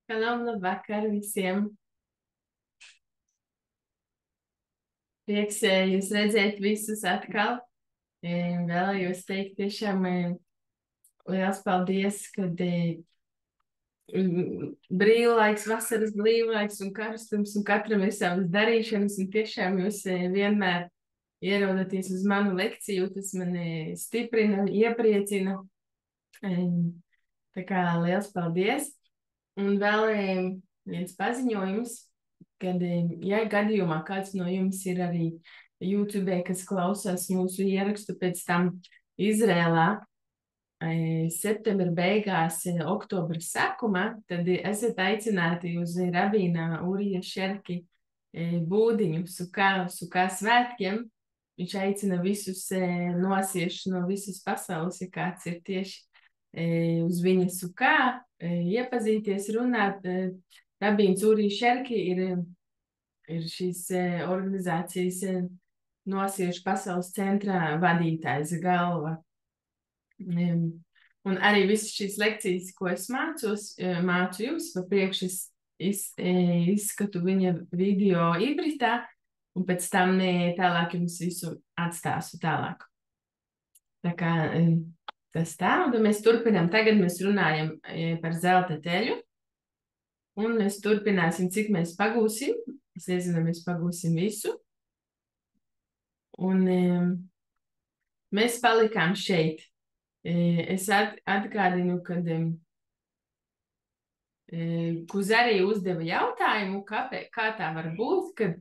Šalom, labvakar visiem! Prieks jūs redzēt visus atkal. Vēlējos teikt tiešām liels paldies, kad brīvlaiks, vasaras brīvlaiks un karstums, un katram ir savas darīšanas, un tiešām jūs vienmēr ierodaties uz manu lekciju, tas mani stiprina, iepriecina. Tā kā liels paldies! Un vēl viens paziņojums, kad, ja gadījumā kāds no jums ir arī YouTube, kas klausās mūsu ierakstu pēc tam Izrēlā, septembra beigās, oktobra sākumā, tad esat aicināti uz rabīna Urija Šerki būdiņu sukā svētkiem. Viņš aicina visus nosiešus no visas pasaules, ja kāds ir tieši uz viņa sukā, iepazīties, runāt. Rabīns Urija Šerki ir šīs organizācijas nosiešu pasaules centrā vadītājs, galva. Un arī visas šīs lekcijas, ko es mācu jums, pa priekšu izskatu viņa video ibritā, un pēc tam tālāk jums visu atstāstu tālāk. Tā kā tas tā, un tad mēs turpinām. Tagad mēs runājam par zelta teļu, un mēs turpināsim, cik mēs pagūsim. Es nezinu, mēs pagūsim visu. Un mēs palikām šeit. Es atgādinu, kad Kuzari uzdeva jautājumu, kā tā var būt, kad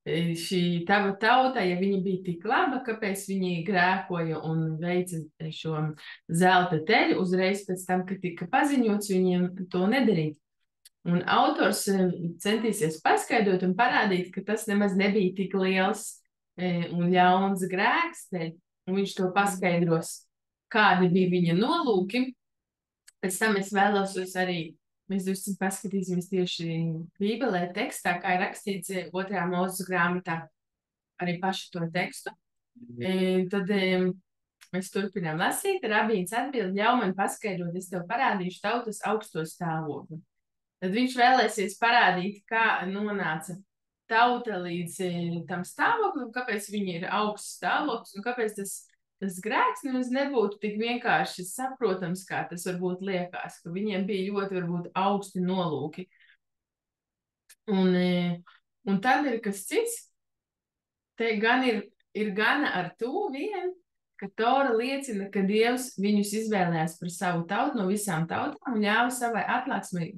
šī tava tauta, ja viņa bija tik laba, kāpēc viņi grēkoja un veica šo zelta teļu uzreiz pēc tam, kad tika paziņots, viņiem to nedarīt. Un autors centīsies paskaidrot un parādīt, ka tas nemaz nebija tik liels un ļauns grēks, un viņš to paskaidros, kādi bija viņa nolūki. Pēc tam es vēlos arī, mēs drusku paskatīsimies tieši Bībelē tekstā, kā ir rakstīts 2. Mūzes grāmatā, arī pašu to tekstu. Tad mēs turpinām lasīt. Rabīns atbild: ļauj man paskaidrot, es tev parādīšu tautas augsto stāvokli. Tad viņš vēlēsies parādīt, kā nonāca tauta līdz tam stāvoklim, kāpēc viņi ir augsts stāvoklis un kāpēc tas grēks nemaz nebūtu tik vienkārši saprotams, kā tas varbūt liekas, ka viņiem bija ļoti varbūt augsti nolūki. Un tad ir kas cits. Te gan ir gana ar to vien, ka Tora liecina, ka Dievs viņus izvēlējās par savu tautu no visām tautām un ļāva savai atklāsmei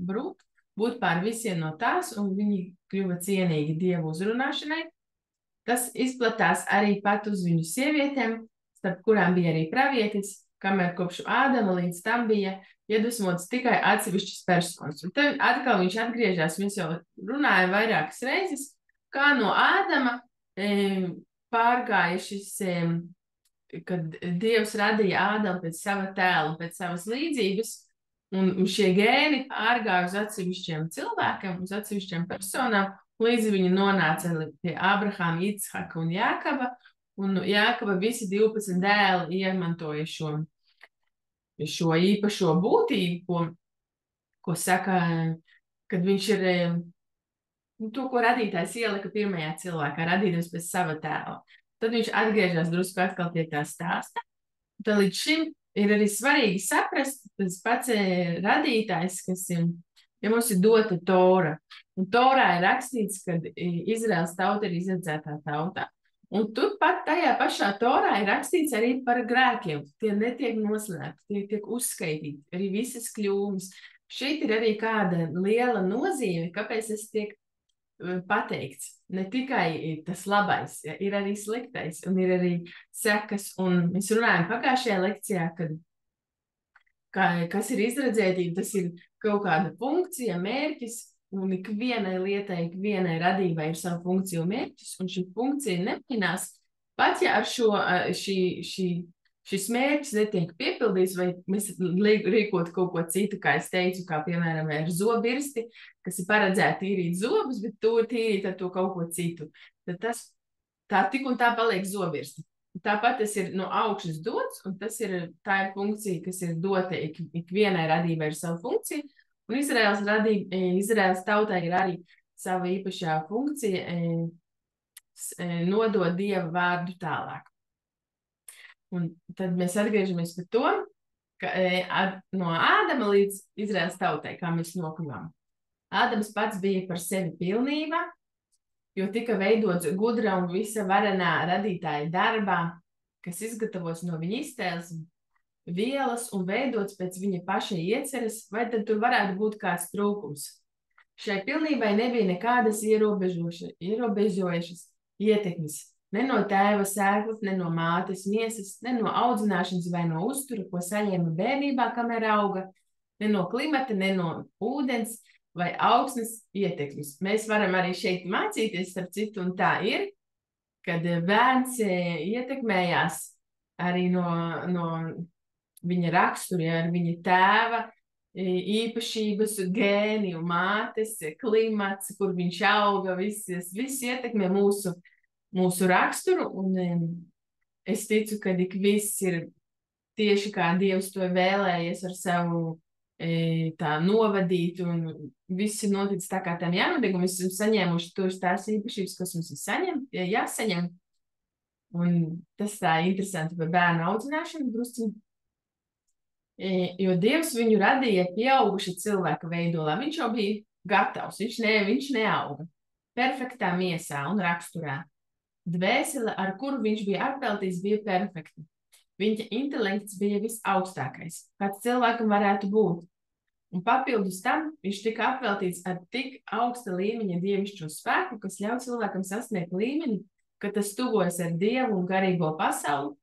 būt pār visiem no tās, un viņi kļuva cienīgi Dievu uzrunāšanai. Tas izplatās arī pat uz viņu sievietēm, starp kurām bija arī pravietis, kamēr kopš Ādama līdz tam bija iedvesmots tikai atsevišķas personas. Un tad atkal viņš atgriežas, mēs jau runājam vairākas reizes, kā no Ādama pārgāja šis, kad Dievs radīja Ādamu pēc sava tēla, pēc savas līdzības, un šie gēni pārgāja uz atsevišķiem cilvēkiem, uz atsevišķiem personām, līdz viņi nonāca pie Abrahama, Ichaka un Jākaba, un Jākaba visi 12 dēli iemantoja šo īpašo būtību, ko saka, kad viņš ir to, ko radītājs ielika pirmajā cilvēkā, radītājs pēc sava tēla. Tad viņš atgriežas drusku atkal pie tā stāsta. Tad līdz šim ir arī svarīgi saprast, tas pats radītājs, kas ir, ja mums ir dota Tora, un Torā ir rakstīts, ka Izraels tauta ir izredzētā tauta, un turpat tajā pašā Torā ir rakstīts arī par grēkiem. Tie netiek noslēpti, tie tiek uzskaitīti, arī visas kļūmes. Šeit ir arī kāda liela nozīme, kāpēc tas tiek pateikts. Ne tikai tas labais, ja, ir arī sliktais, un ir arī sekas, un mēs runājam pagājušajā lekcijā, kas ir izredzētība, tas ir kaut kāda funkcija, mērķis, un ikvienai lietai, ikvienai radībai ir sava funkcija un mērķis, un šī funkcija nemainās, pat ja ar šis mērķis netiek piepildīts, vai mēs rīkot kaut ko citu, kā es teicu, kā piemēram ar zobirsti, kas ir paredzēta tīrīt zobus, bet to tīrīt ar to kaut ko citu. Tad tā tik un tā paliek zobirsti. Tāpat tas ir no augšas dots, un tā ir funkcija, kas ir dota ikvienai radībai ar savu funkciju, Un Izraēlas tautai ir arī sava īpašā funkcija nodot Dieva vārdu tālāk. Un tad mēs atgriežamies pie to, ka no Ādama līdz Izraēlas tautai, kā mēs nokļuvām. Ādams pats bija par sevi pilnība, jo tika veidots gudra un visa varenā radītāja darbā, kas izgatavos no viņa iztēles vielas un veidots pēc viņa paša ieceres, vai tad tur varētu būt kāds trūkums. Šai pilnībai nebija nekādas ierobežojušas ietekmes, ne no tēva sēklas, ne no mātes miesas, ne no audzināšanas vai no uztura, ko saņēma bērnībā, kamēr auga, ne no klimata, ne no ūdens vai augsnes ietekmes. Mēs varam arī šeit mācīties, starp citu, un tā ir, kad bērns ietekmējās arī no viņa rakstura, ar viņa tēva īpašības, gēni un mātes, klimats, kur viņš auga, viss ietekmē mūsu raksturu, un es ticu, ka ik viss ir tieši kā Dievs to vēlējies ar savu tā novadīt, un viss ir noticis tā, kā tam jānotiek, un mēs esam saņēmuši tos tās īpašības, kas mums ir jāsaņem. Un tas tā interesanti par bērnu audzināšanu drusciņu. Jo Dievs viņu radīja pieauguša cilvēka veidolā. Viņš jau bija gatavs, viņš neauga perfektā miesā un raksturā. Dvēsele, ar kuru viņš bija apveltīts, bija perfekta. Viņa intelekts bija visaugstākais, kāds cilvēkam varētu būt. Un papildus tam viņš tika apveltīts ar tik augsta līmeņa dievišķo spēku, kas ļauj cilvēkam sasniegt līmeni, ka tas tuvojas ar Dievu un garīgo pasauli,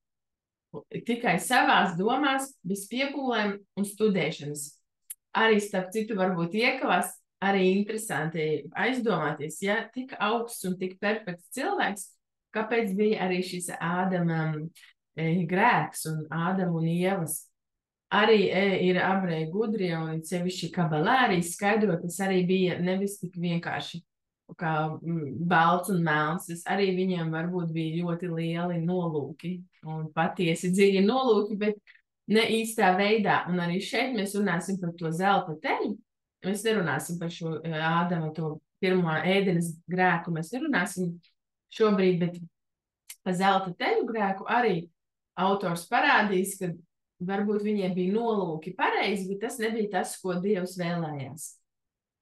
tikai savās domās, bez piepūlēm un studēšanas. Arī, starp citu, varbūt iekavās arī interesanti aizdomāties, ja tik augsts un tik perfekts cilvēks, kāpēc bija arī šis Ādama grēks un Ādama un Ievas. Arī ir abreji gudri un sevišķi kabalā arī skaidro, tas arī bija nevis tik vienkārši kā balts un melns. Arī viņiem varbūt bija ļoti lieli nolūki un patiesi dziļi nolūki, bet ne īstā veidā. Un arī šeit mēs runāsim par to zelta teļu. Mēs nerunāsim par šo Ādama to pirmo ēdenes grēku. Mēs nerunāsim šobrīd, bet par zelta teļu grēku arī autors parādīs, ka varbūt viņiem bija nolūki pareizi, bet tas nebija tas, ko Dievs vēlējās.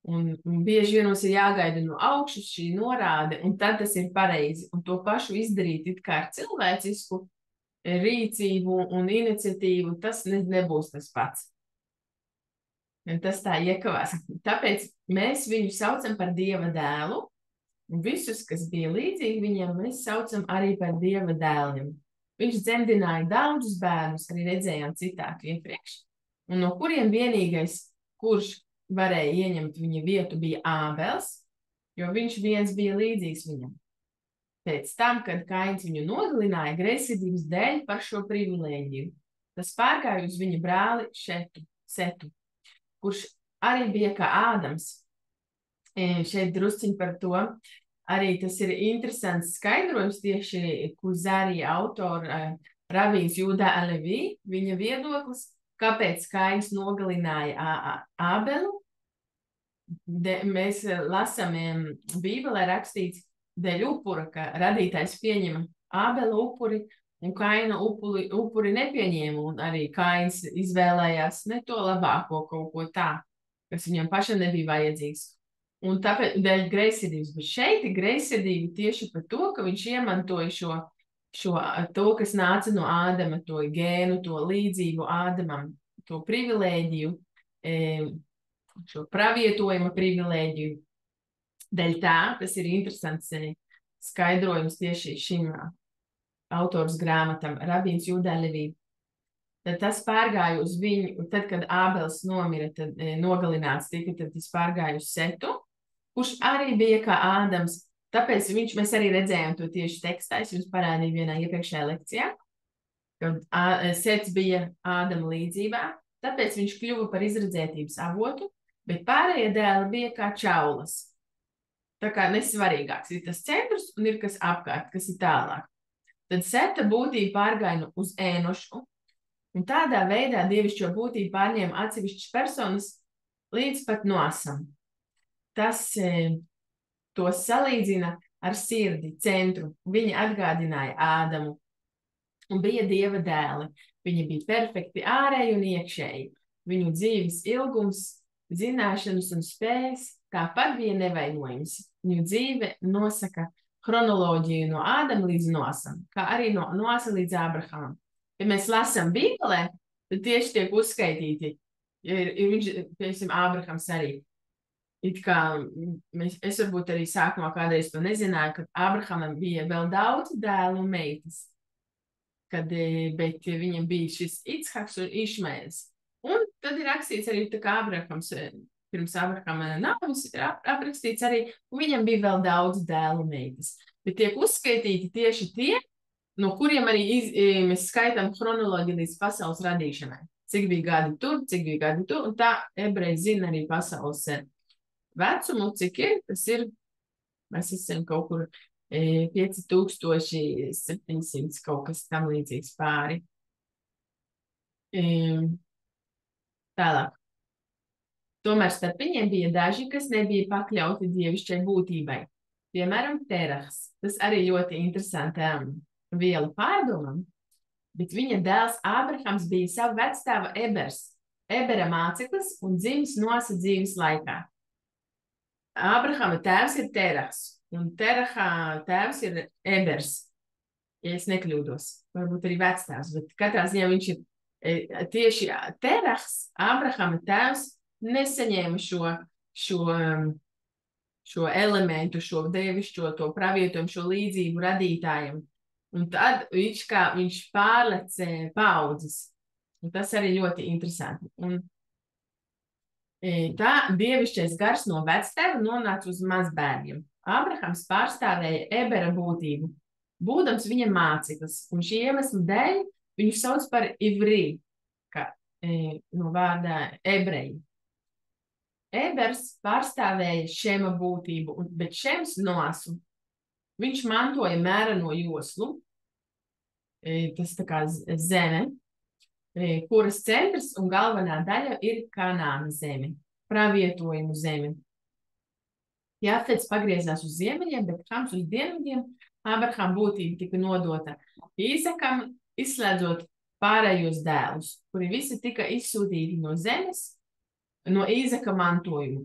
Un bieži vien mums ir jāgaida no augšas šī norāde, un tad tas ir pareizi. Un to pašu izdarīt it kā ar cilvēcisku rīcību un iniciatīvu, tas nebūs tas pats. Un tas tā iekavās. Tāpēc mēs viņu saucam par Dieva dēlu, un visus, kas bija līdzīgi viņam, mēs saucam arī par Dieva dēliem. Viņš dzemdināja daudzus bērnus, arī redzējām citātu iepriekš, un no kuriem vienīgais, kurš varēja ieņemt viņa vietu, bija Ābels, jo viņš viens bija līdzīgs viņam. Pēc tam, kad Kains viņu nogalināja greizsirdības dēļ par šo privilēģiju, tas pārgāja uz viņa brāli Setu, kurš arī bija kā Ādams. Šeit drusciņ par to. Arī tas ir interesants skaidrojums tieši Kuzari autora Ravīns Jūdā Alevī, viņa viedoklis, kāpēc Kains nogalināja Ābelu. Mēs lasām Bībelē rakstīts dēļ upura, ka radītājs pieņema Ābela upuri un Kaina upuri nepieņēma, un arī Kains izvēlējās ne to labāko kaut ko tā, kas viņam pašam nebija vajadzīgs. Un tāpēc dēļ greizsirdības, bet šeit ir greizsirdība tieši par to, ka viņš iemantoja to, kas nāca no Ādama, to gēnu, to līdzību Ādamam, to privilēģiju, šo pravietojuma privilēģiju. Dēļ tā, tas ir interesants skaidrojums tieši šim autors grāmatam, Rabīns Jūdā Alevī. Tad tas pārgāja uz viņu, tad, kad Ābels nomira, tad nogalināts tika, tad tas pārgāja uz Setu, kurš arī bija kā Ādams. Tāpēc mēs arī redzējām to tieši tekstā, es jums parādīju vienā iepriekšējā lekcijā, kad Sets bija Ādama līdzībā, tāpēc viņš kļuva par izredzētības avotu, bet pārējie dēli bija kā čaulas. Tā kā nesvarīgāks ir tas centrs un ir kas apkārt, kas ir tālāk. Tad Seta būtība pārgāja uz Ēnošu, un tādā veidā dievišķo būtību pārņēma atsevišķas personas, līdz pat nosam. Tas to salīdzina ar sirdi, centru. Viņi atgādināja Ādamu un bija Dieva dēli. Viņi bija perfekti ārēji un iekšēji. Viņu dzīves ilgums, zināšanas un spējas tāpat bija nevainojams. Viņu dzīve nosaka chronoloģiju no Ādama līdz Nosam, kā arī no Nosa līdz Ābrahamam. Ja mēs lasām Bībelē, tad tieši tiek uzskaitīti, viņš, piemēram, Ābrahams arī. It kā es varbūt arī sākumā kādreiz to nezināju, ka Ābrahamam bija vēl daudz dēlu un meitas, bet viņam bija šis Ichaks un Išmaels. Un tad ir rakstīts arī, tā kā Ābrahams, pirms Ābrahama nāves, ir aprakstīts arī, un viņam bija vēl daudz dēlu un meitas. Bet tiek uzskaitīti tieši tie, no kuriem arī mēs skaitām chronoloģiju līdz pasaules radīšanai. Cik bija gadi tur, cik bija gadi tur, un tā ebreji zina arī pasaules vecumu, cik ir, tas ir, mēs esam kaut kur 5700 kaut kas tam līdzīgs pāri. Tālāk. Tomēr starp viņiem bija daži, kas nebija pakļauti dievišķai būtībai. Piemēram, Terahs. Tas arī ļoti interesanti viela pārdomam, bet viņa dēls Ābrahams bija savu vecstāva Ebera māceklis un dzimis Nosa dzīves laikā. Ābrahama tēvs ir Terahs, un Terahā tēvs ir Ebers, ja es nekļūdos, varbūt arī vectēvs, bet katrā ziņā viņš ir tieši Terahs, Ābrahama tēvs, nesaņēma šo elementu, šo dievišķo, to pravietojumu, šo līdzību radītājiem. Un tad viņš pārlec paudzes. Un tas arī ļoti interesanti. Un tā dievišķais gars no vectēva nonāca uz mazbērniem. Ābrahams pārstāvēja Ebera būtību, būdams viņa māceklis, un šī iemesla dēļ viņu sauc par Ivri, no vārdā ebreji. Ebers pārstāvēja Šema būtību, bet Šems Nosu. Viņš mantoja mēreno joslu, tas tā kā zeme, kuras centrs un galvenā daļa ir Kanāna zeme, pravietojumu zeme. Jāfets pagriezās uz ziemeļiem, bet Hams uz dienvidiem. Ābrahama būtība tika nodota Īzakam, izslēdzot pārējos dēlus, kuri visi tika izsūtīti no zemes, no Īzaka mantojumu.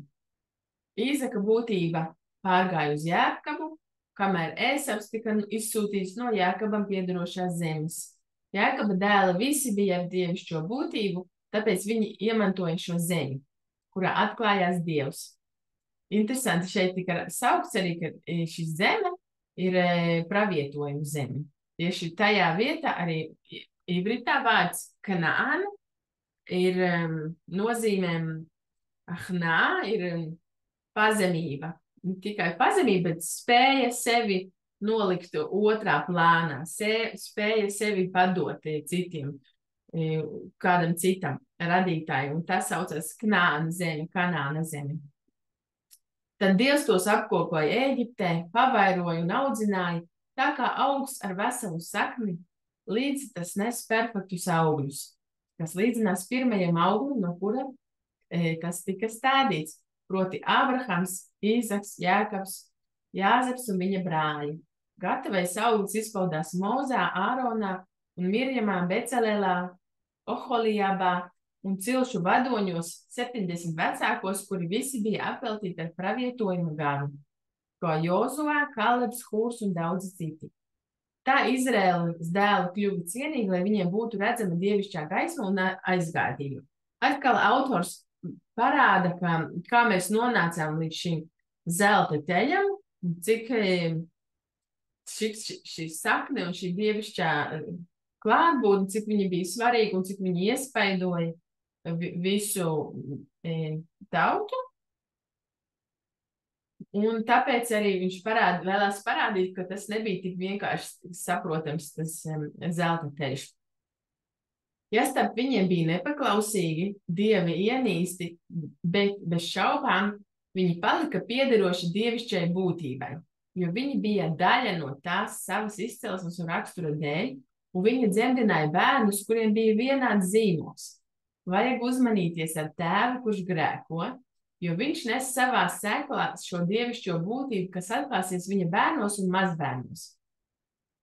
Īzaka būtība pārgāja uz Jākabu, kamēr Ēsavs tika izsūtīts no Jākabam piedarošās zemes. Jākaba dēli visi bija ar dievišķo būtību, tāpēc viņi iemantoja šo zemi, kurā atklājās Dievs. Interesanti, šeit tika saukts arī, ka šī zeme ir pravietojuma zeme. Tieši tajā vietā arī ivritā vārds Kanāna ir nozīmēm ahnā, ir pazemība. Ne tikai pazemība, bet spēja sevi nolikt otrā plānā, spēja sevi padot citiem, kādam citam radītājam. Un tas saucas Kanāna zeme. Tad Dievs tos apkopoja Ēģiptē, pavairoja un audzināja, tā kā augs ar veselu sakni, līdz tas nes perfektus augļus, kas līdzinās pirmajam auglim, no kura tas tika stādīts, proti Ābrahams, Īzaks, Jākabs, Jāzeps un viņa brāļi. Gatavais auglis izpaudās Mozā, Āronā un Mirjamā, Becelēlā, Oholijabā un cilšu vadoņos 70 vecākos, kuri visi bija apveltīti ar pravietojumu garu, kā Jozuā, Kalebs, Hūrs un daudzi citi. Tā Izraēlas dēli kļuva cienīgi, lai viņiem būtu redzama dievišķā gaisma un aizgādība. Atkal autors parāda, kā mēs nonācām līdz šim zelta teļam, cik šī sakne un šī dievišķā klātbūtne, cik viņi bija svarīgi un cik viņi iespaidoja visu tautu. Un tāpēc arī viņš vēlās parādīt, ka tas nebija tik vienkārši saprotams, tas zelta teļš. Ja starp viņiem bija nepaklausīgi, dievi ienīsti, bet bez šaubām viņi palika piederoši dievišķai būtībai, jo viņi bija daļa no tās savas izcelsmes un rakstura dēļ, un viņi dzemdināja bērnus, kuriem bija vienāds zīmols. vajag uzmanīties ar tēvu, kurš grēko, jo viņš nes savā sēklā šo dievišķo būtību, kas atklāsies viņa bērnos un mazbērnos.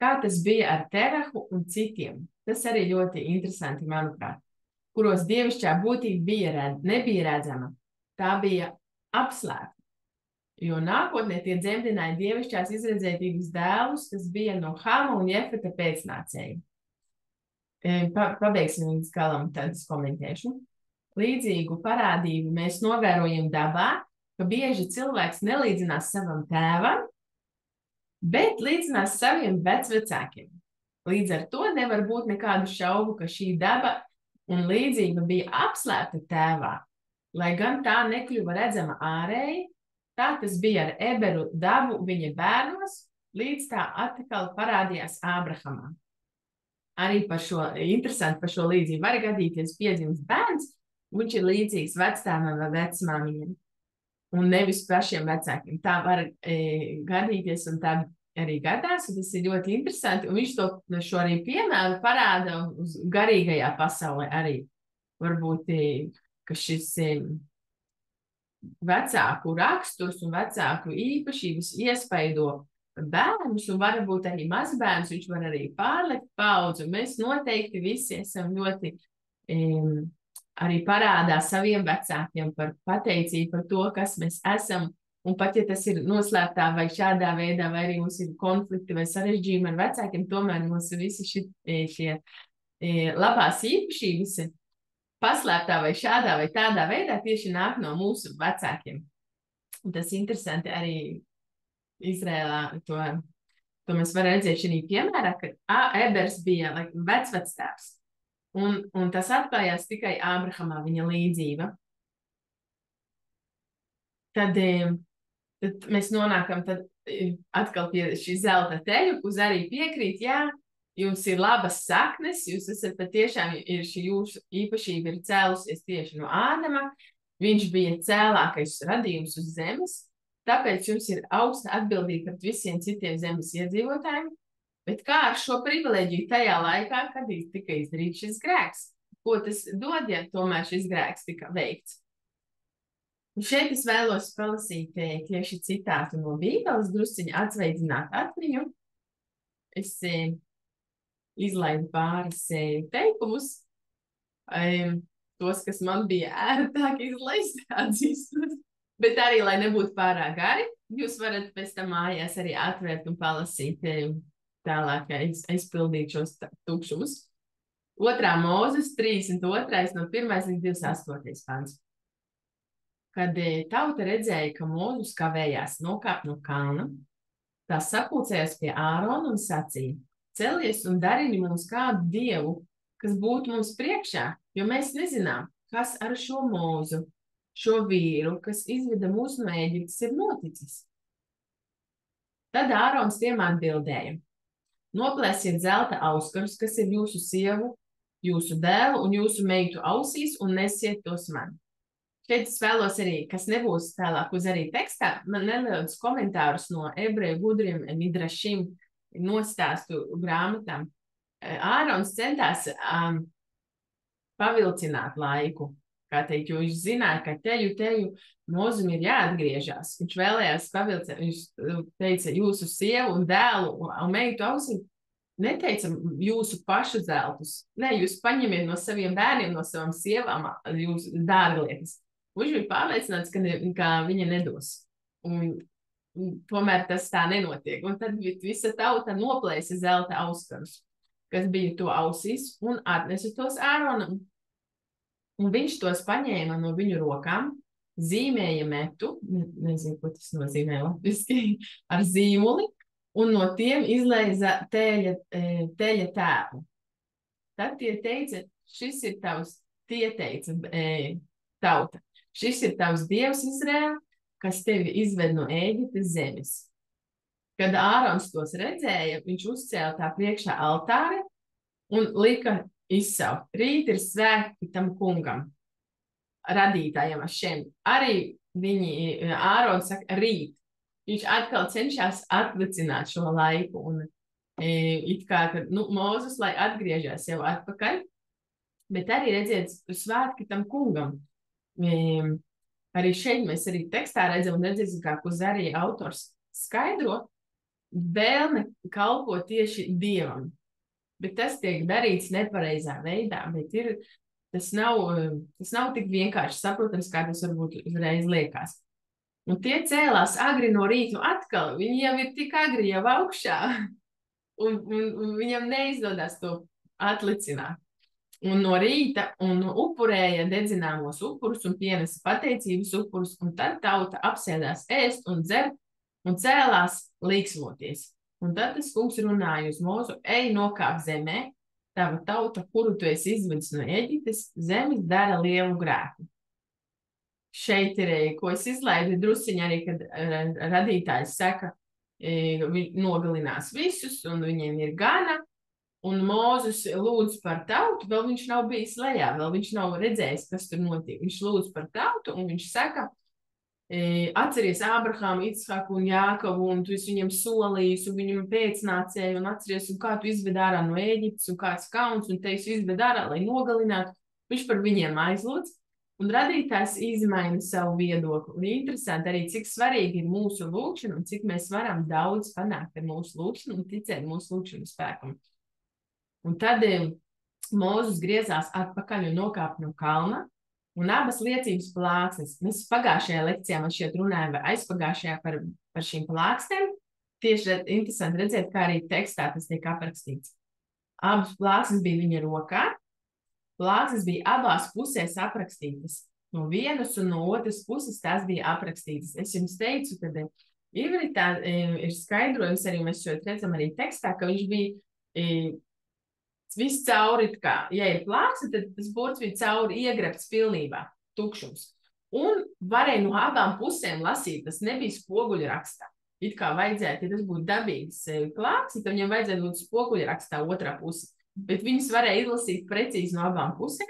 Kā tas bija ar Terahu un citiem. Tas arī ļoti interesanti, manuprāt, kuros dievišķā būtība nebija redzama. Tā bija apslēpta, jo nākotnē tie dzemdināja dievišķās izredzētības dēlus, kas bija no Hama un Jefeta pēcnācēji. Pabeigsim līdz galam, tad es komentēšu. Līdzīgu parādību mēs novērojam dabā, ka bieži cilvēks nelīdzinās savam tēvam, bet līdzinās saviem vecvecākiem. Līdz ar to nevar būt nekādu šaubu, ka šī daba un līdzība bija apslēpta tēvā. Lai gan tā nekļuva redzama ārēji, tā tas bija ar Eberu dabu viņa bērnos, līdz tā atkal parādījās Ābrahamā. Arī interesanti par šo līdzību. Var gadīties piedzimst bērns, viņš ir līdzīgs vecstāvam vai vecmāmiņam, un nevis pašiem vecākiem. Tā var gadīties, un tā arī gadās, un tas ir ļoti interesanti, un viņš šo arī piemēru parāda uz garīgajā pasaulē arī. Varbūt, ka šis vecāku raksturs un vecāku īpašības iespaido bērnus, un varbūt arī mazbērnus, viņš var arī pārlikt paudzi, un mēs noteikti visi esam ļoti arī parādā saviem vecākiem par pateicību par to, kas mēs esam, un pat ja tas ir noslēptā vai šādā veidā, vai arī mums ir konflikti vai sarežģījumi ar vecākiem, tomēr mums visi šie labās īpašības paslēptā vai šādā vai tādā veidā tieši nāk no mūsu vecākiem. Un tas interesanti arī Izrēlā, to mēs varam redzēt šī piemērā, ka Ebers bija vecvectēvs, un tas atklājās tikai Ābrahamā, viņa līdzība. Tad mēs nonākam atkal pie šī zelta teļu, uz arī piekrīt, jā, jums ir labas saknes, jūs esat patiešām, šī jūsu īpašība ir cēlusies tieši no Ādama, viņš bija cēlākais radījums uz zemes, tāpēc jums ir augsta atbildība pret visiem citiem zemes iedzīvotājiem, bet kā ar šo privileģiju tajā laikā, kad tika izdarīts šis grēks? Ko tas dod, ja tomēr šis grēks tika veikts? Un šeit es vēlos palasīt tieši citātu no Bībeles, drusciņu atsveidzināt atmiņu. Es izlaidu pāris teikumus, tos, kas man bija ērtāk izlaist, atzīstos. Bet arī, lai nebūtu pārāk gari, jūs varat pēc tam mājās arī atvērt un palasīt tālāk, aizpildīt šos tukšumus. 2. Mūzes 32. no 1. līdz 28. pants. Kad tauta redzēja, ka Mūzes kavējās nokāpt no kalna, tā sapulcējās pie Ārona un sacīja: celies un darini mums kādu dievu, kas būtu mums priekšā, jo mēs nezinām, kas ar šo Mūzu, šo vīru, kas izveda mūs no Ēģiptes, ir noticis. Tad Ārons tiem atbildēja: noplēsiet zelta auskarus, kas ir jūsu sievu, jūsu dēlu un jūsu meitu ausīs, un nesiet tos man. Šeit es vēlos arī, kas nebūs tālāk uz arī tekstā, man nelielus komentārus no ebreju gudriem midrašim nostāstu grāmatām. Ārons centās pavilcināt laiku. Kā teikt, jo viņš zināja, ka teju Mūzum ir jāatgriežas. Viņš vēlējās pavilcināt, viņš teica jūsu sievu un dēlu un meitu ausī. Neteica jūsu pašu zeltus. Nē, jūs paņemiet no saviem bērniem, no savām sievām jūsu dārglietas. Viņš bija pārliecināts, ka viņa nedos. Un tomēr tas tā nenotiek. Un tad visa tauta noplēsa zelta auskarus, kas bija to ausīs, un atnesa tos Āronam. Un viņš tos paņēma no viņu rokām, zīmēja metu, nezinu, ko tas nozīmē latviski, ar zīmuli, un no tiem izlaiza teļa tēvu. Tad tie teica, šis ir tavs, tie teica tauta, šis ir tavs dievs Izraēl, kas tevi izved no Ēģiptes zemes. Kad Ārons tos redzēja, viņš uzcēla tā priekšā altāri un lika izsaukt: rīt ir svētki tam kungam, radītājam Ašem. Arī Ārons saka rīt. Viņš atkal cenšas atlicināt šo laiku un it kā, ka Mūzes, lai atgriežas jau atpakaļ, Bet arī redziet, svētki tam kungam. Arī šeit mēs arī tekstā redzēsim, kā Kuzarija autors skaidro vēlme kalpot tieši Dievam. Bet tas tiek darīts nepareizā veidā, bet tas nav tik vienkārši saprotams, kā tas varbūt uzreiz liekas. Un tie cēlās agri no rīta, atkal viņi jau ir tik agri jau augšā, un viņam neizdodas to atlicināt. Un no rīta upurēja dedzināmos upurus un pienesa pateicības upurus, un tad tauta apsēdās ēst un dzert un cēlās līksmoties. Un tad tas kungs runāja uz Mūzu: ej, nokāp zemē, tava tauta, kuru tu esi izvedis no Eģiptes, zemes dara lielu grēku. Šeit ir, ko es izlaidu drusciņi arī, kad radītājs saka, nogalinās visus, un viņiem ir gana. Un Mūzes lūdz par tautu, vēl viņš nav bijis lejā, vēl viņš nav redzējis, kas tur notiek. Viņš lūdz par tautu, un viņš saka, atceries Ābrahāmu, Ichaku un Jākavu, un tu esi viņam solījis, un viņam pēcnācēji, un atceries, un kā tu izved ārā no Ēģiptes, un kāds kauns, un te esi izved ārā, lai nogalinātu. Viņš par viņiem aizlūdz, un radītājs izmaina savu viedokli. Un interesanti arī, cik svarīgi ir mūsu lūkšana, un cik mēs varam daudz panākt ar mūsu lūkšanu un ticēt mūsu lūkšanu spēkam. Un tad Mūzes griezās atpakaļ un nokāpa no kalna, un abas liecības plāksnes. Mēs pagājušajā lekcijā man šeit runājam, vai aizpagājušajā par šīm plāksnēm. Tieši interesanti redzēt, kā arī tekstā tas tiek aprakstīts. Abas plāksnes bija viņa rokā. Plāksnes bija abās pusēs aprakstītas. No vienas un no otras puses tās bija aprakstītas. Es jums teicu, ka ivritā ir skaidrojums, arī mēs šeit redzam arī tekstā, ka viņš bija viss cauri, kā, ja ir plāksne, tad tas burts bija cauri iegrebts pilnībā, tukšums. Un varēja no abām pusēm lasīt, tas nebija spoguļrakstā. It kā vajadzētu, ja tas būtu dabīgs plāksne, tad viņam vajadzētu būt spoguļrakstā otrā puse. Bet viņas varēja izlasīt precīzi no abām pusēm.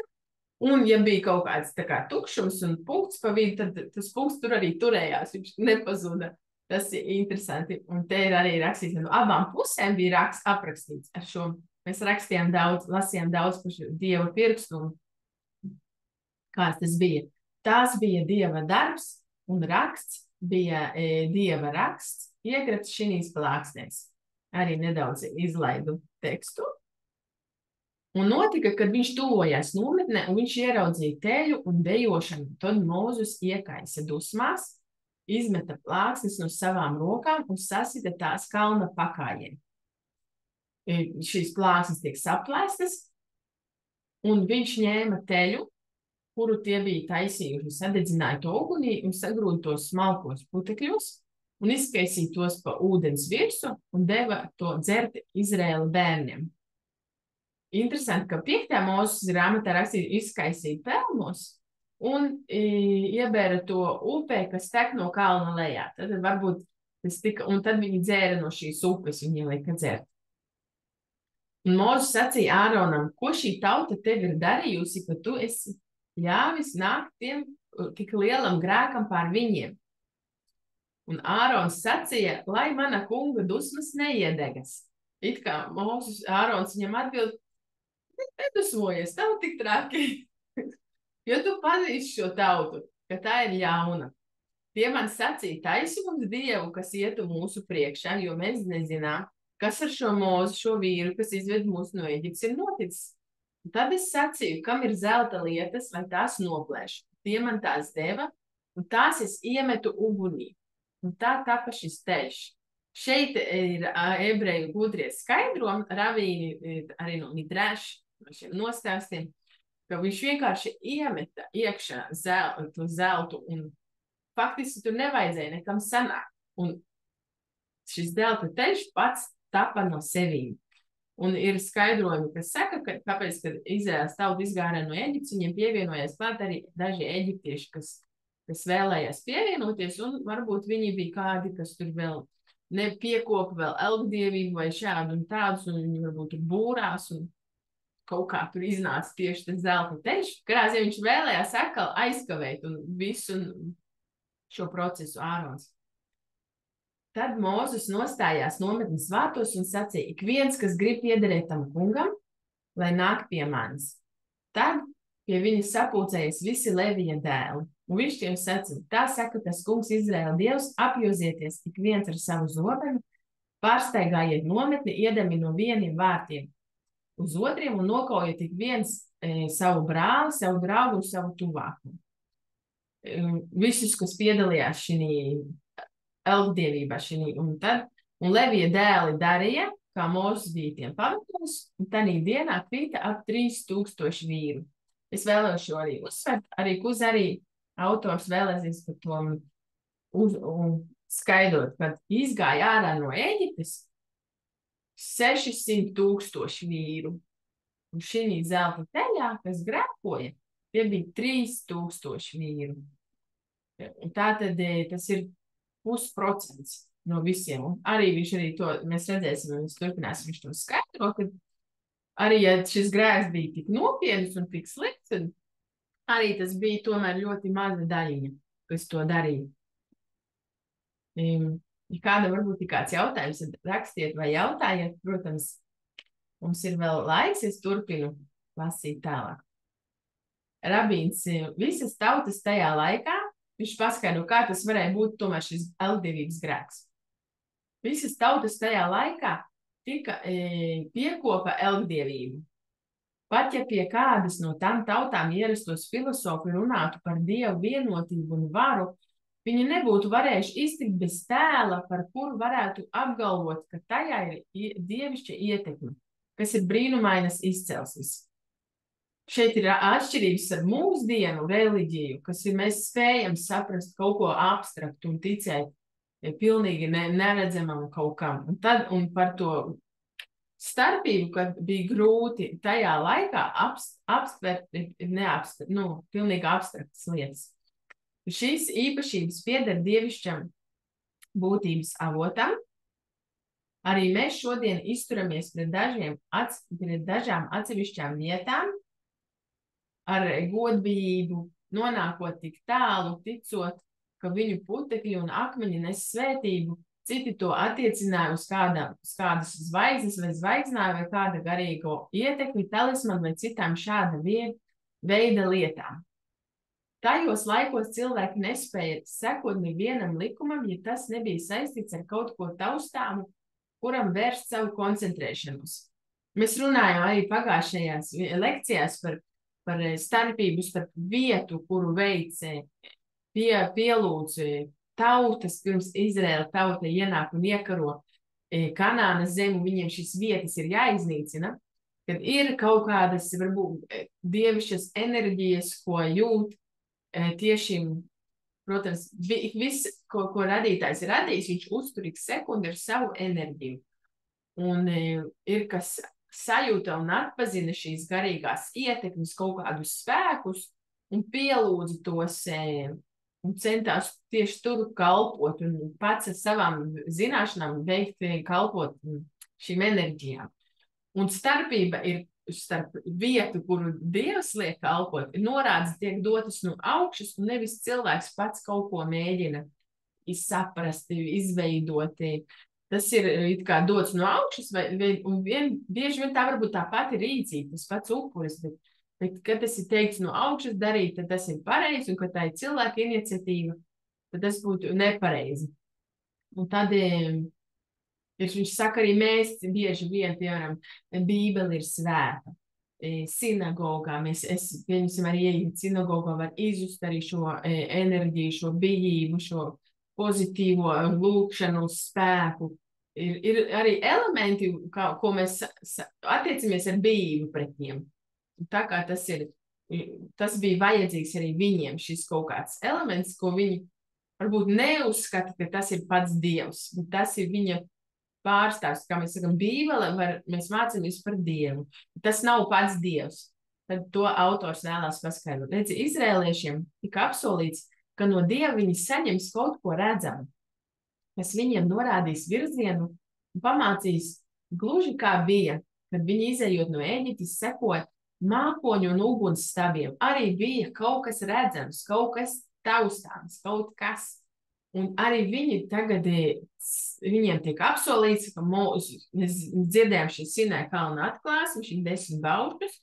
Un ja bija kaut kāds tā kā tukšums un punkts pa vidu, tad tas punkts tur arī turējās, viņš nepazuda. Tas ir interesanti. Un te ir arī rakstīts, no abām pusēm bija aprakstīts ar šo. Mēs rakstījām daudz, lasījām daudz par Dieva pirkstu un kāds tas bija. Tās bija Dieva darbs un raksts bija Dieva raksts iegrebts šīs plāksnēs. Arī nedaudz izlaidu tekstu. Un notika, kad viņš tuvojās nometnē un viņš ieraudzīja teļu un dejošanu. Tad Mūzes iekaisa dusmās, izmeta plāksnes no savām rokām un sasita tās kalna pakājiem. Šīs plāksnes tiek saplēstas, un viņš ņēma teļu, kuru tie bija taisījuši, sadedzināja to ugunī un sagrūda tos smalkos putekļos un izkaisīja tos pa ūdens virsu un deva to dzert Izraēla bērniem. Interesanti, ka 5. Mūzes grāmatā rakstīja izkaisīja pelnos un iebēra to upē, kas tek no kalna lejā. Tad varbūt tas tika, un tad viņi dzēra no šīs upes, viņi lieka dzert. Un Mūzes sacīja Āronam, ko šī tauta tev ir darījusi, ka tu esi ļāvis nākt tiem tik lielam grēkam pār viņiem. Un Ārons sacīja, lai mana kunga dusmas neiedegas. It kā Ārons viņam atbild, nedusmojies, nav tik traki. Jo tu pazīsti šo tautu, ka tā ir ļauna. Tie man sacīja, taisi mums Dievu, kas ietu mūsu priekšā, jo mēs nezinām, kas ar šo Mūzu, šo vīru, kas izved mūs no Eģiptes, ir noticis. Un tad es sacīju, kam ir zelta lietas, lai tās noplēšu. Tie man tās deva, un tās es iemetu ugunī. Un tā tapa šis teļš. Šeit ir ebreju gudrie skaidrojumi, ravīni arī no Midrash, no šiem nostāstiem, ka viņš vienkārši iemeta iekšā zeltu, un faktiski tur nevajadzēja nekam sanākt. Un šis zelta teļš pats tapa no sevīm. Un ir skaidrojumi, kas saka, ka kāpēc, kad Izraēlas tauta izgāja no Eģiptes, viņiem pievienojās klāt arī daži eģiptieši, kas vēlējās pievienoties, un varbūt viņi bija kādi, kas tur vēl nepiekopa vēl elgdievību vai šādu un tādus, un viņi varbūt tur būrās, un kaut kā tur iznāca tieši tas zelta teļš. Kādās, ja viņš vēlējās atkal aizkavēt un visu šo procesu Ārons. Tad Mūzes nostājās nometnes vārtos un sacīja, ik viens, kas grib piederēt tam kungam, lai nāk pie manis. Tad pie viņa sapulcējas visi Levija dēli. Un viņš tiem sacīja, tā saka tas kungs Izraēla Dievs, apjozieties ik viens ar savu zobenu, pārsteigājiet nometni, iedami no vieniem vārtiem uz otriem un nokaujiet ik viens savu brāli, savu draugu un savu tuvāko. Visus, kas piedalījās šī elgdievībā, un Levija dēli darīja, kā Mozus bija tiem pamatos, un tanī dienā krita ap 3000 vīru. Es vēlos šo arī uzsvert, arī autors vēlēsies par to skaidrot, kad izgāja ārā no Ēģiptes 600 000 vīru. Un šī zelta teļā, kas grēkoja, tie bija 3000 vīru. Un tātad tas ir 0,5% no visiem. Un arī viņš arī to, mēs redzēsim, un mēs turpināsim viņš to skaidro, ka arī, ja šis grēks bija tik nopietns un tik slikts, tad arī tas bija tomēr ļoti maza daļiņa, kas to darīja. Ja kādam varbūt ir kāds jautājums, tad rakstiet vai jautājiet, protams, mums ir vēl laiks, es turpinu lasīt tālāk. Rabīns visas tautas tajā laikā, viņš paskaidro, kā tas varēja būt tomēr šis elgdievības grēks. Visas tautas tajā laikā tika piekopa elgdievību. Pat ja pie kādas no tām tautām ierastos filosofi runātu par Dievu vienotību un varu, viņi nebūtu varējuši iztikt bez tēla, par kuru varētu apgalvot, ka tajā ir dievišķa ietekme, kas ir brīnumainas izcelsmes. Šeit ir atšķirības ar mūsdienu reliģiju, kas ir mēs spējam saprast kaut ko abstraktu un ticēt pilnīgi neredzamam kaut kam. Un par to starpību, kad bija grūti tajā laikā apstvert, pilnīgi abstraktas lietas. Šīs īpašības pieder dievišķam būtības avotam. Arī mēs šodien izturamies pret dažām atsevišķām vietām ar godbijību, nonākot tik tālu, ticot, ka viņu putekļi un akmeņi nes svētību, citi to attiecināja uz kādas zvaigznes vai zvaigznāju vai kāda garīgo ietekmi, talismanu vai citām šāda veida lietām. Tajos laikos cilvēki nespēja sekot nevienam likumam, ja tas nebija saistīts ar kaut ko taustāmu, kuram vērst savu koncentrēšanos. Mēs runājām arī pagājušajās lekcijās par starpību starp vietu, kuru pielūdz tautas, pirms Izraēla tauta ienāk un iekaro Kanānas zemi, viņiem šīs vietas ir jāiznīcina, kad ir kaut kādas, varbūt, dievišķas enerģijas, ko jūt tieši, protams, viss, ko radītājs ir radījis, viņš uztur ik sekundi ar savu enerģiju. Un ir, kas sajūta un atpazina šīs garīgās ietekmes, kaut kādus spēkus un pielūdza tos un centās tieši tur kalpot un pats ar savām zināšanām veikt kalpot šīm enerģijām. Un starpība ir starp vietu, kuru Dievs liek kalpot, norādes tiek dotas no augšas, un nevis cilvēks pats kaut ko mēģina saprast, izveidot. Tas ir it kā dots no augšas, un bieži vien tā varbūt tā pati rīcība, tas pats upuris, bet kad tas ir teikts no augšas darīt, tad tas ir pareizi, un kad tā ir cilvēka iniciatīva, tad tas būtu nepareizi. Un tad viņš saka, arī mēs bieži vien, piemēram, Bībele ir svēta. Sinagogā pieņemsim arī ieiet sinagogā, var izjust arī šo enerģiju, šo bijību, šo pozitīvo lūkšanu spēku. Ir arī elementi, ko mēs attiecamies ar bijību pret tiem. Tā kā tas bija vajadzīgs arī viņiem, šis kaut kāds elements, ko viņi varbūt neuzskata, ka tas ir pats Dievs, bet tas ir viņa pārstāvs, kā mēs sakam, Bībele, mēs mācāmies par Dievu. Tas nav pats Dievs. Tad to autors vēlās paskaidrot. Redzi, izrēliešiem tika apsolīts, ka no Dieva viņi saņems kaut ko redzamu, kas viņiem norādīs virzienu un pamācīs gluži kā bija, kad viņi izējot no Ēģiptes sekot mākoņu un uguns stabiem. Arī bija kaut kas redzams, kaut kas taustāms, kaut kas. Un arī viņi tagad, viņiem tiek apsolīts, ka mēs dzirdējām šī Sinai kalna atklāsmi, šī 10 baušļus,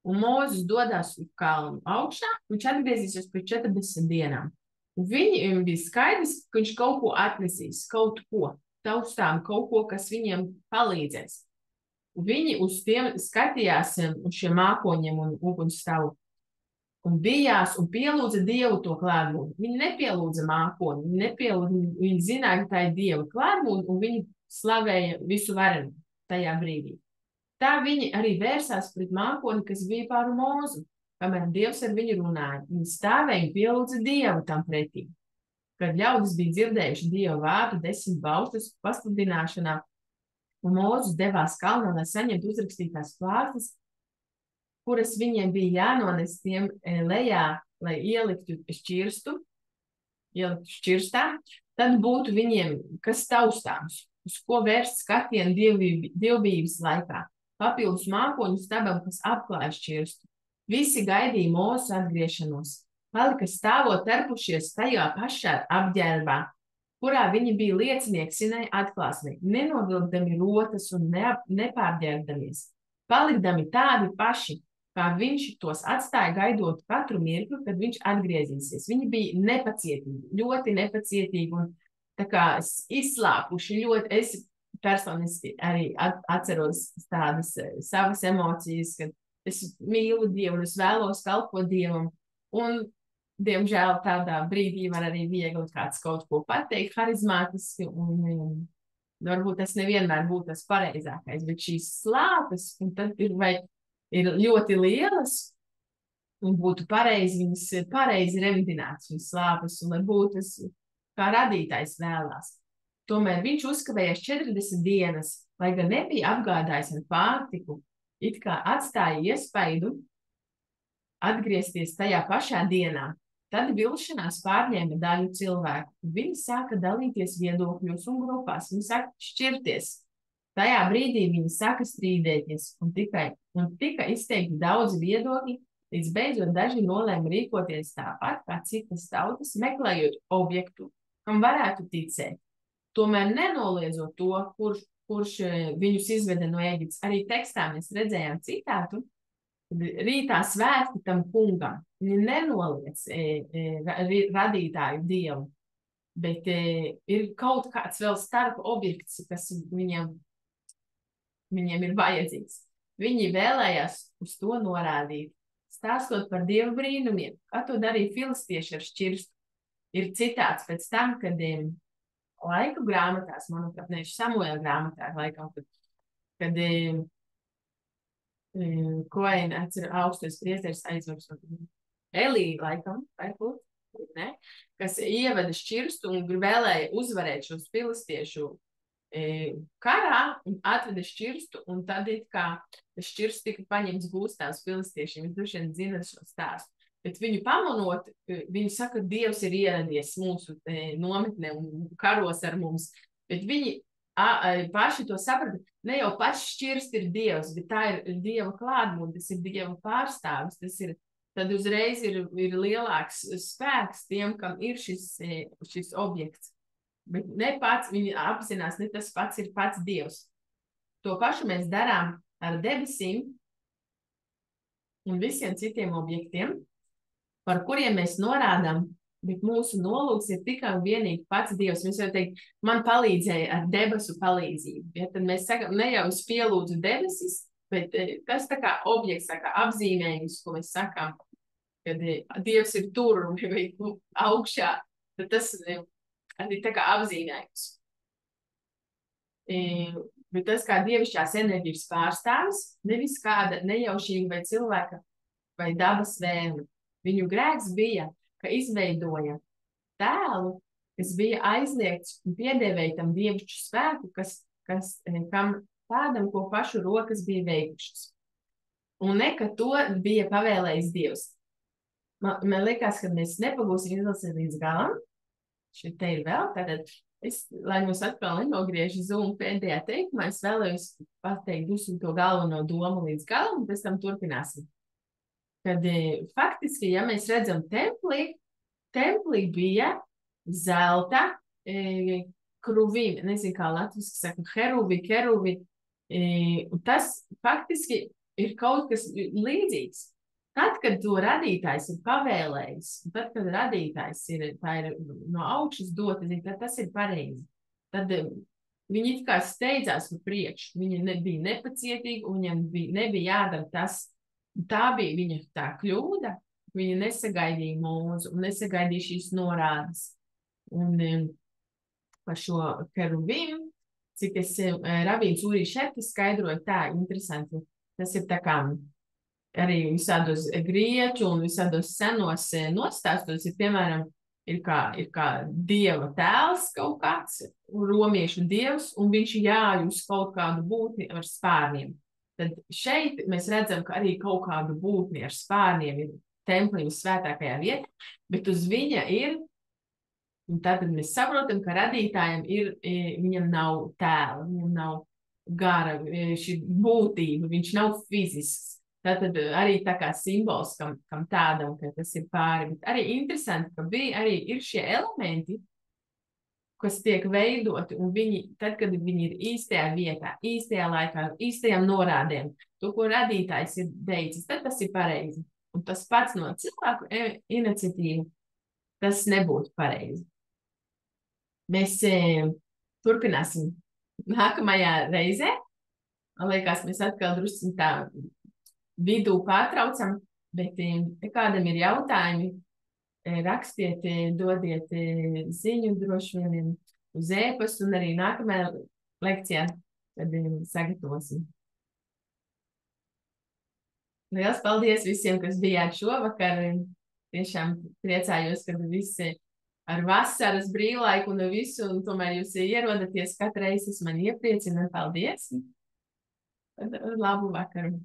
Un Mūzes dodas uz kalnu augšā, viņš atgriezīsies pēc 40 dienām. Un viņiem bija skaidrs, ka viņš kaut ko atnesīs, kaut ko taustām, kaut ko, kas viņiem palīdzēs. Un viņi uz tiem skatījās, uz šiem mākoņiem un ugunsstavu, un bijās un pielūdza Dievu to klātbūtni. Viņi nepielūdza mākoni, viņi zināja, ka tā ir Dieva klātbūtne, un viņi slavēja visu varenu tajā brīdī. Tā viņi arī vērsās pret mākoni, kas bija pār Mūzu, kamēr Dievs ar viņu runāja. Viņi stāvēja un pielūdza Dievu tam pretī. Kad ļaudis bija dzirdējuši Dieva vārdu 10 baustas pasludināšanā, un Mūzes devās kalnā, lai saņemtu uzrakstītās plāksnes, kuras viņiem bija jānones tiem lejā, lai ieliktu šķirstā, tad būtu viņiem kas taustāms, uz ko vērst skatienu dievbijības laikā. Papildus mākoņu stabam, kas apklāja šķirstu. Visi gaidīja Mūzes atgriešanos. Palika stāvot terpušies tajā pašā apģērbā, kurā viņi bija liecinieki sinai atklāsmei, nenovilkdami rotas un nepārģērbdamies. Palikdami tādi paši, kā viņš tos atstāja, gaidot katru mirkli, kad viņš atgriezīsies. Viņi bija nepacietīgi, ļoti nepacietīgi un tā kā izslāpuši ļoti. Es personiski arī atceros tādas savas emocijas, kad es mīlu Dievu un es vēlos kalpot Dievam. Un, diemžēl, tādā brīdī var arī viegli kāds kaut ko pateikt, harizmātiski, un varbūt tas nevienmēr būtu tas pareizākais, bet šīs slāpes, un tad ir ļoti lielas, un būtu pareizi viņas pareizi revidināts šīs slāpes, un lai būtu tas, kā radītājs vēlās. Tomēr viņš uzkavējās 40 dienas, lai gan nebija apgādājis ar pārtiku, it kā atstāja iespaidu atgriezties tajā pašā dienā. Tad vilšanās pārņēma daļu cilvēku. Viņi sāka dalīties viedokļos un grupās. Viņi sāka šķirties. Tajā brīdī viņi sāka strīdēties un tika izteikti daudzi viedokļi, līdz beidzot daži nolēma rīkoties tāpat kā citas tautas, meklējot objektu, kam varētu ticēt. Tomēr nenoliedzot to, kurš viņus izveda no Ēģiptes. Arī tekstā mēs redzējām citātu, rītā svētki tam kungam. Viņi nenoliedz radītāju Dievu, bet ir kaut kāds vēl starp objekts, kas viņiem ir vajadzīgs. Viņi vēlējās uz to norādīt, stāstot par Dieva brīnumiem, kā to darīja filistieši ar šķirstu. Ir citāts pēc tam, kad Laiku grāmatās, manuprāt, nevis Samuēla grāmatā, laikam, kad Koēna atcer augstais priesteris aizvars Elī, laikam, ne, kas ieveda šķirstu un vēlēja uzvarēt šos filistiešu karā un atveda šķirstu, un tad it kā šķirsts tika paņemts gūstā uz filistiešiem. Viņš droši vien zina šo stāstu. Bet viņu pamanot, viņi saka, ka Dievs ir ieradies mūsu nometnē un karos ar mums. Bet viņi paši to saprata. Ne jau pats šķirst ir Dievs, bet tā ir Dieva klātbūtne, tas ir Dieva pārstāvis. Tad uzreiz ir lielāks spēks tiem, kam ir šis objekts. Bet ne pats, viņi apzinās, ne tas pats ir pats Dievs. To pašu mēs darām ar debesīm un visiem citiem objektiem, par kuriem mēs norādām, bet mūsu nolūks ir tikai un vienīgi pats Dievs. Mēs varam teikt, man palīdzēja ar debesu palīdzību. Ja, tad mēs sakam, ne jau es pielūdzu debesis, bet tas tā kā objekts, tā kā apzīmējums, ko mēs sakām, kad Dievs ir tur vai augšā, tad tas ir tā kā apzīmējums. Bet tas kā dievišķās enerģijas pārstāvis, nevis kāda nejaušīga vai cilvēka vai dabas vēlme. Viņu grēks bija, ka izveidoja tēlu, kas bija aizliegts un piedēvēja tam dievišķu spēku, kam tādam, ko pašu rokas bija veikušas. Un ne, ka to bija pavēlējis Dievs. Man liekas, ka mēs nepagūsim izlasīt līdz galam. Šeit te ir vēl, tātad lai mums atkal nenogriež Zoom pēdējā teikumā, es vēlējos pateikt visu to galveno domu līdz galam, un pēc tam turpināsim. Kad faktiski, ja mēs redzam templī bija zelta kruvīm, nezinu kā latviski saka, keruvi, un tas faktiski ir kaut kas līdzīgs. Tad, kad to radītājs ir pavēlējis, un tad, kad radītājs ir no augšas dota, tad tas ir pareizi. Tad viņi it kā steidzās par priekšu, viņi bija nepacietīgi, un viņam nebija jādara tas. Tā bija viņa tā kļūda, viņa nesagaidīja mūzu un nesagaidīja šīs norādes. Un par šo kerubīmu, cik es Rabīns Ūrī Šerki skaidroju, tā interesanti. Tas ir tā kā arī visādos grieķu un visādos senos nostāstos, ir piemēram, ir kā dieva tēls kaut kāds, romiešu dievs, un viņš jāj uz kaut kādu būtni ar spārniem. Tad šeit mēs redzam, ka arī kaut kādu būtni ar spārniem ir templī uz svētākajā vietā, bet uz viņa ir, un tad mēs saprotam, ka radītājiem viņam nav tēla, viņam nav gara, šī būtība, viņš nav fizisks. Tātad arī tā kā simbols kam tādam, ka tas ir pāri. Bet arī interesanti, ka arī ir šie elementi, kas tiek veidoti, un tad, kad viņi ir īstajā vietā, īstajā laikā, īstajām norādēm, to, ko radītājs ir teicis, tad tas ir pareizi. Un tas pats no cilvēku iniciatīva, tas nebūtu pareizi. Mēs turpināsim nākamajā reizē. Man liekas, mēs atkal drusku tā vidū pārtraucam, bet ja kādam ir jautājumi, rakstiet, dodiet ziņu droši vien uz e-pastu, un arī nākamajā lekcijā tad sagatavosim. Liels paldies visiem, kas bijāt šovakar. Tiešām priecājos, ka visi ar vasaras brīvlaiku un visu, un tomēr jūs ierodaties katreiz, tas man iepriecina. Paldies! Labu vakaru!